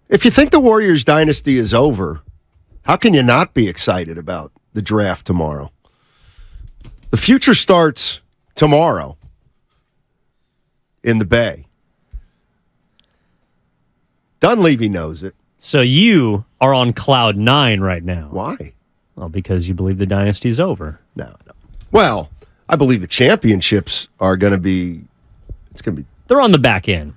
If you think the Warriors dynasty is over, how can you not be excited about the draft tomorrow? The future starts tomorrow in the Bay. Dunleavy knows it. So you are on cloud 9 right now. Why? Well, because you believe the dynasty is over. No. Well, I believe the championships are going to be. It's going to be. They're on the back end.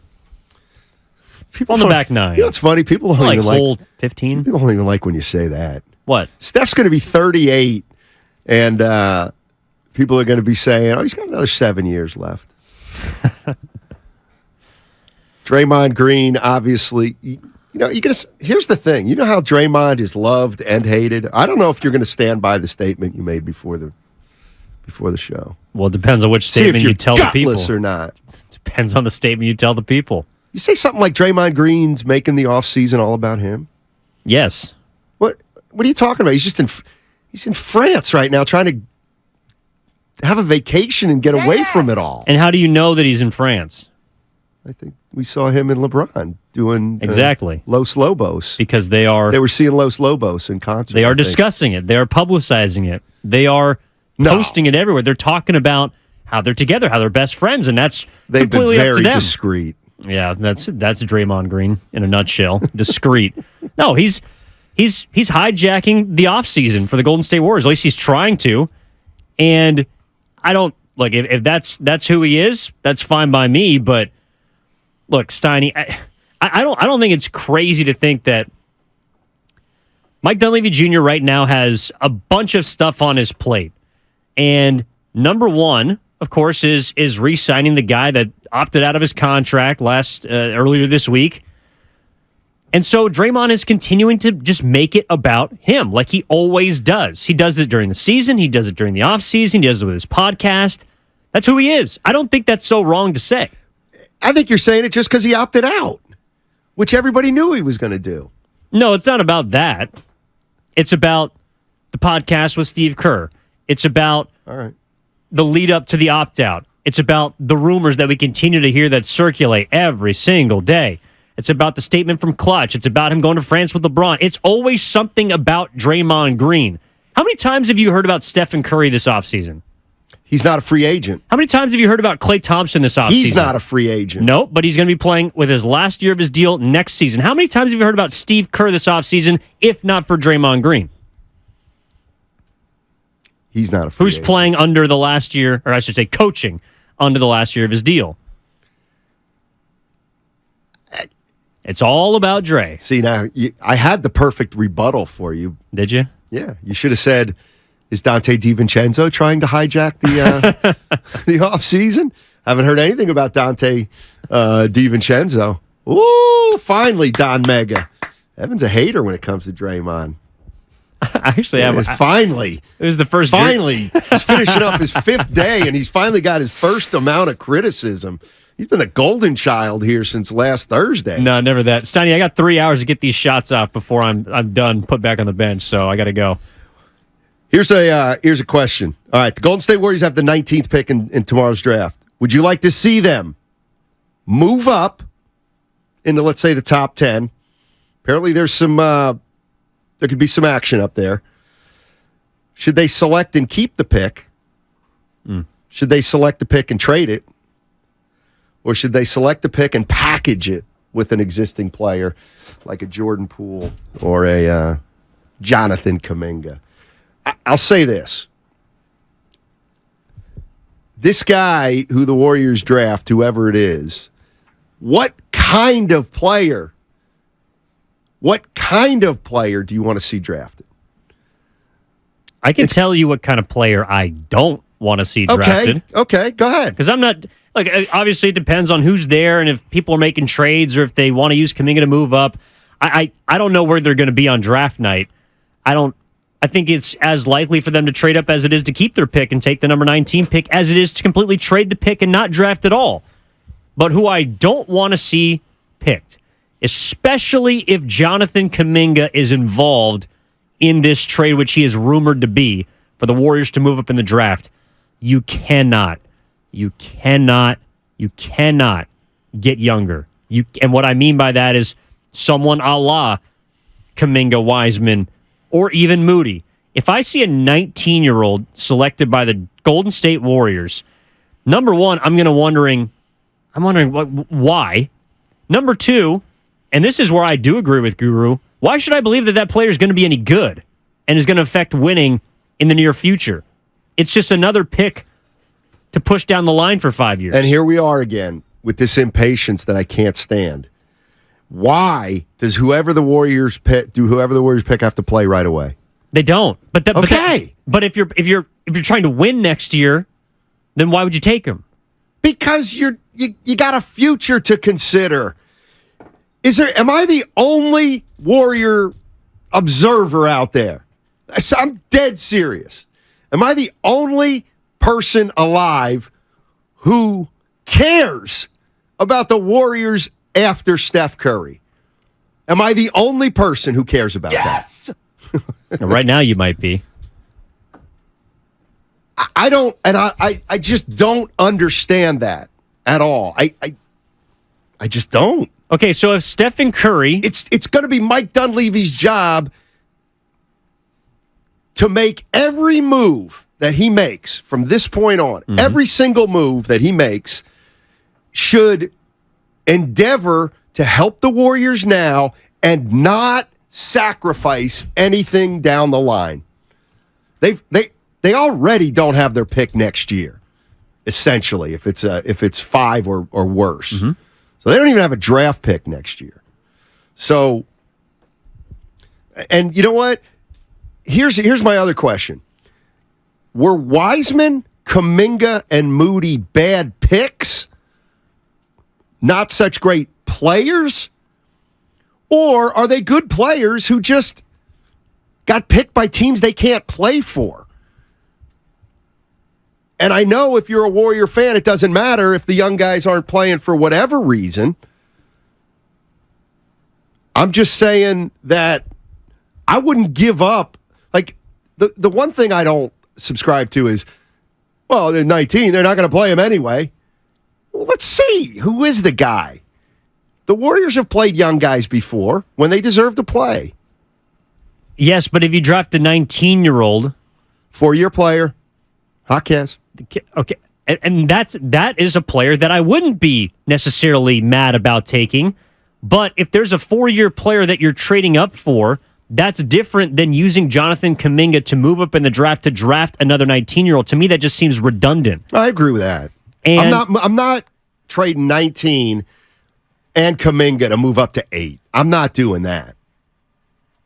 People on the back 9. You know what's funny? People don't even hole 15. People don't even like when you say that. What? Steph's going to be 38, and people are going to be saying, "Oh, he's got another 7 years left." Draymond Green, obviously, here's the thing. You know how Draymond is loved and hated? I don't know if you're going to stand by the statement you made before the show. Well, it depends on which statement you tell the people. Or not. Depends on the statement you tell the people. You say something like Draymond Green's making the offseason all about him? Yes. What are you talking about? He's in France right now trying to have a vacation and get away from it all. And how do you know that he's in France? I think we saw him and LeBron doing exactly Los Lobos. Because they were seeing Los Lobos in concert. They are discussing it. They are publicizing it. They are posting it everywhere. They're talking about how they're together, how they're best friends, and they've been very up to them. Discreet. Yeah, that's Draymond Green in a nutshell. Discreet. No, he's hijacking the offseason for the Golden State Warriors. At least he's trying to. And I don't if that's who he is, that's fine by me. But look, Steiny, I don't think it's crazy to think that Mike Dunleavy Jr. right now has a bunch of stuff on his plate. And number one, of course, is re-signing the guy that opted out of his contract earlier this week. And so Draymond is continuing to just make it about him, like he always does. He does it during the season. He does it during the offseason. He does it with his podcast. That's who he is. I don't think that's so wrong to say. I think you're saying it just because he opted out, which everybody knew he was going to do. No, it's not about that. It's about the podcast with Steve Kerr. It's about the lead up to the opt-out. It's about the rumors that we continue to hear that circulate every single day. It's about the statement from Clutch. It's about him going to France with LeBron. It's always something about Draymond Green. How many times have you heard about Stephen Curry this offseason? He's not a free agent. How many times have you heard about Klay Thompson this offseason? He's not a free agent. No, but he's going to be playing with his last year of his deal next season. How many times have you heard about Steve Kerr this offseason, if not for Draymond Green? He's not a free agent. Who's playing under the last year, or I should say coaching, under the last year of his deal? It's all about Dre. See, now, I had the perfect rebuttal for you. Did you? Yeah. You should have said, is Dante DiVincenzo trying to hijack the the offseason? Haven't heard anything about Dante DiVincenzo. Ooh, finally, Don Mega. Evan's a hater when it comes to Draymond. I actually have. Finally. It was the first. Finally. He's finishing up his 5th day, and he's finally got his first amount of criticism. He's been the golden child here since last Thursday. No, never that. Steiny, I got 3 hours to get these shots off before I'm done, put back on the bench, so I got to go. Here's a question. All right, the Golden State Warriors have the 19th pick in tomorrow's draft. Would you like to see them move up into, let's say, the top 10? Apparently there's there could be some action up there. Should they select and keep the pick? Should they select the pick and trade it? Or should they select the pick and package it with an existing player like a Jordan Poole or a Jonathan Kuminga? I'll say this. This guy who the Warriors draft, whoever it is, what kind of player do you want to see drafted? I can tell you what kind of player I don't want to see drafted. Okay, go ahead. Because I'm not... obviously, it depends on who's there and if people are making trades or if they want to use Kuminga to move up. I don't know where they're going to be on draft night. I think it's as likely for them to trade up as it is to keep their pick and take the number 19 pick as it is to completely trade the pick and not draft at all. But who I don't want to see picked, especially if Jonathan Kuminga is involved in this trade, which he is rumored to be, for the Warriors to move up in the draft, you cannot get younger. And what I mean by that is someone a la Kuminga, Wiseman, or even Moody. If I see a 19-year-old selected by the Golden State Warriors, number one, I'm wondering why. Number two, and this is where I do agree with Guru, why should I believe that player is going to be any good and is going to affect winning in the near future? It's just another pick to push down the line for 5 years. And here we are again with this impatience that I can't stand. Why does whoever the Warriors pick have to play right away? They don't. But if you're trying to win next year, then why would you take him? Because you got a future to consider. Am I the only Warrior observer out there? I'm dead serious. Am I the only person alive who cares about the Warriors after Steph Curry? Am I the only person who cares about that? Right now you might be. I don't, and I just don't understand that at all. I just don't. Okay, so if Stephen Curry... It's going to be Mike Dunleavy's job to make every move that he makes from this point on, every single move that he makes should endeavor to help the Warriors now and not sacrifice anything down the line. They already don't have their pick next year, essentially, if it's 5 or worse. So they don't even have a draft pick next year. So, and you know what? Here's my other question. Were Wiseman, Kuminga, and Moody bad picks? Not such great players? Or are they good players who just got picked by teams they can't play for? And I know if you're a Warrior fan, it doesn't matter if the young guys aren't playing for whatever reason. I'm just saying that I wouldn't give up. Like, the one thing I don't subscribe to is, well, they're 19, they're not going to play him anyway. Well, let's see. Who is the guy? The Warriors have played young guys before when they deserve to play. Yes, but if you draft a 19-year-old... 4-year player, Hawkes. Okay, and that is a player that I wouldn't be necessarily mad about taking. But if there's a 4-year player that you're trading up for, that's different than using Jonathan Kuminga to move up in the draft to draft another 19-year-old. To me, that just seems redundant. I agree with that. And I'm not trading 19 and Kuminga to move up to 8. I'm not doing that.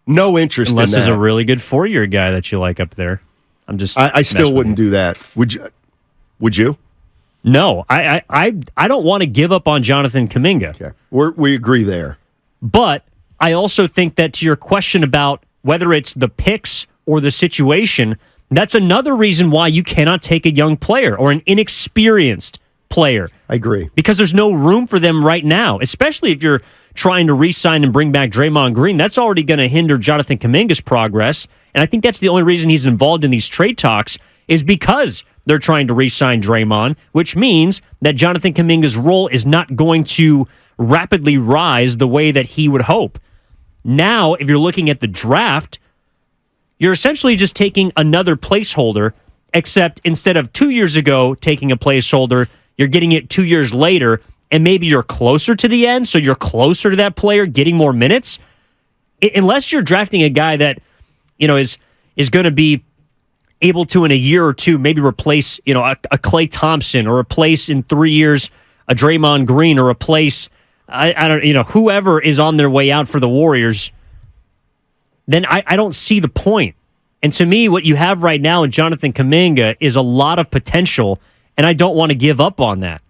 No interest in that. Unless there's a really good 4-year guy that you like up there. I still wouldn't do that. Would you? No, I don't want to give up on Jonathan Kuminga. Okay. We agree there. But I also think that to your question about whether it's the picks or the situation, that's another reason why you cannot take a young player or an inexperienced player. I agree. Because there's no room for them right now, especially if you're trying to re-sign and bring back Draymond Green. That's already going to hinder Jonathan Kuminga's progress. And I think that's the only reason he's involved in these trade talks is because they're trying to re-sign Draymond, which means that Jonathan Kuminga's role is not going to rapidly rise the way that he would hope. Now, if you're looking at the draft, you're essentially just taking another placeholder, except instead of 2 years ago taking a placeholder, you're getting it 2 years later, and maybe you're closer to the end, so you're closer to that player getting more minutes. Unless you're drafting a guy that, is going to be able to, in a year or two, maybe replace, a Klay Thompson, or replace in 3 years a Draymond Green, or replace, whoever is on their way out for the Warriors, then I don't see the point. And to me, what you have right now in Jonathan Kuminga is a lot of potential, and I don't want to give up on that.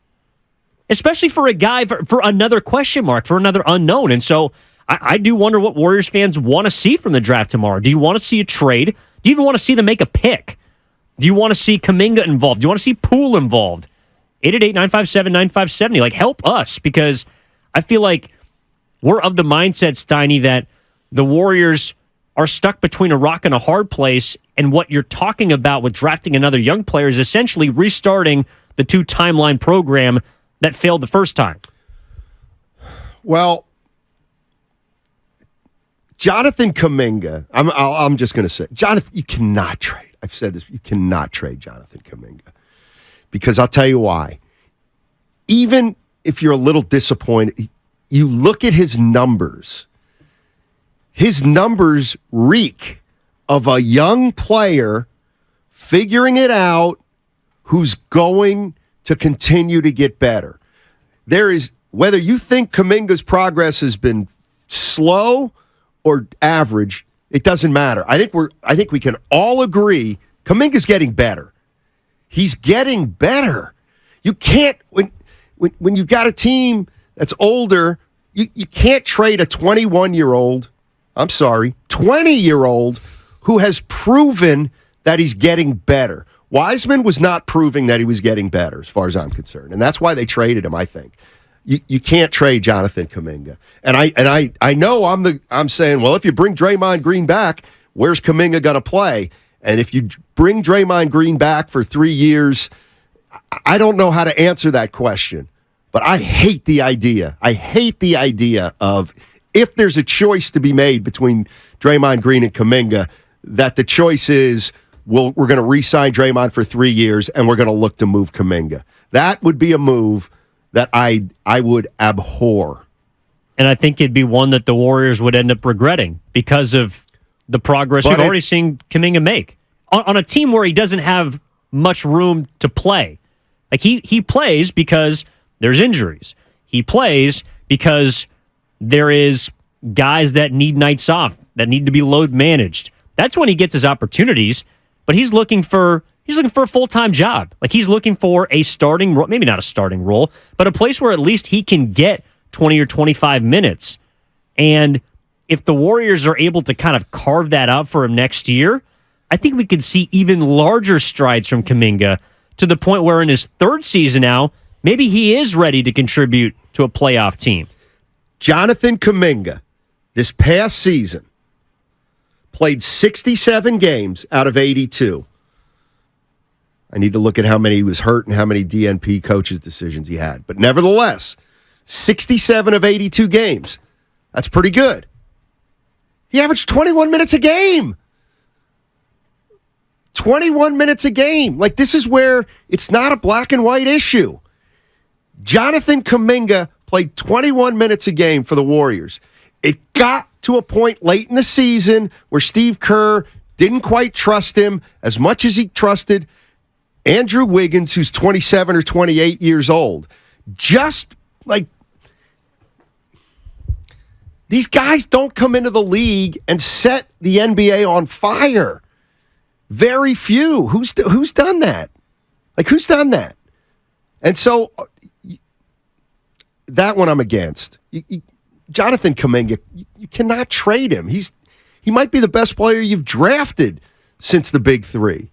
Especially for a guy, for another question mark, for another unknown. And so I do wonder what Warriors fans want to see from the draft tomorrow. Do you want to see a trade? Do you even want to see them make a pick? Do you want to see Kuminga involved? Do you want to see Poole involved? 888-957-9570. Like, help us, because I feel like we're of the mindset, Steiny, that the Warriors are stuck between a rock and a hard place, and what you're talking about with drafting another young player is essentially restarting the 2-timeline program that failed the first time. Well, Jonathan Kuminga, I'm just going to say, Jonathan, you cannot trade. I've said this. You cannot trade Jonathan Kuminga because I'll tell you why. Even if you're a little disappointed, you look at his numbers. His numbers reek of a young player figuring it out who's going to continue to get better. There is, whether you think Kuminga's progress has been slow or average, it doesn't matter. I think we can all agree Kuminga's getting better. He's getting better. You can't when you've got a team that's older, you can't trade a 21-year-old, 20-year-old who has proven that he's getting better. Wiseman was not proving that he was getting better as far as I'm concerned, and that's why they traded him, I think. You can't trade Jonathan Kuminga. And I know I'm saying, well, if you bring Draymond Green back, where's Kuminga going to play? And if you bring Draymond Green back for 3 years, I don't know how to answer that question. But I hate the idea. I hate the idea of if there's a choice to be made between Draymond Green and Kuminga, that the choice is, we're going to re-sign Draymond for 3 years and we're going to look to move Kuminga. That would be a move that I would abhor. And I think it'd be one that the Warriors would end up regretting because of the progress we've already seen Kuminga make on a team where he doesn't have much room to play. Like he plays because there's injuries. He plays because there is guys that need nights off, that need to be load managed. That's when he gets his opportunities, but he's looking for a full-time job. Like he's looking for a starting role, maybe not a starting role, but a place where at least he can get 20 or 25 minutes. And if the Warriors are able to kind of carve that out for him next year, I think we could see even larger strides from Kuminga to the point where in his third season now, maybe he is ready to contribute to a playoff team. Jonathan Kuminga, this past season, played 67 games out of 82. I need to look at how many he was hurt and how many DNP coaches' decisions he had. But nevertheless, 67 of 82 games. That's pretty good. He averaged 21 minutes a game. 21 minutes a game. Like, this is where it's not a black and white issue. Jonathan Kuminga played 21 minutes a game for the Warriors. It got to a point late in the season where Steve Kerr didn't quite trust him as much as he trusted Andrew Wiggins, who's 27 or 28 years old. Just like, these guys don't come into the league and set the NBA on fire. Very few. Who's done that? Like, who's done that? And so that one I'm against. Jonathan Kuminga, you cannot trade him. He might be the best player you've drafted since the Big Three.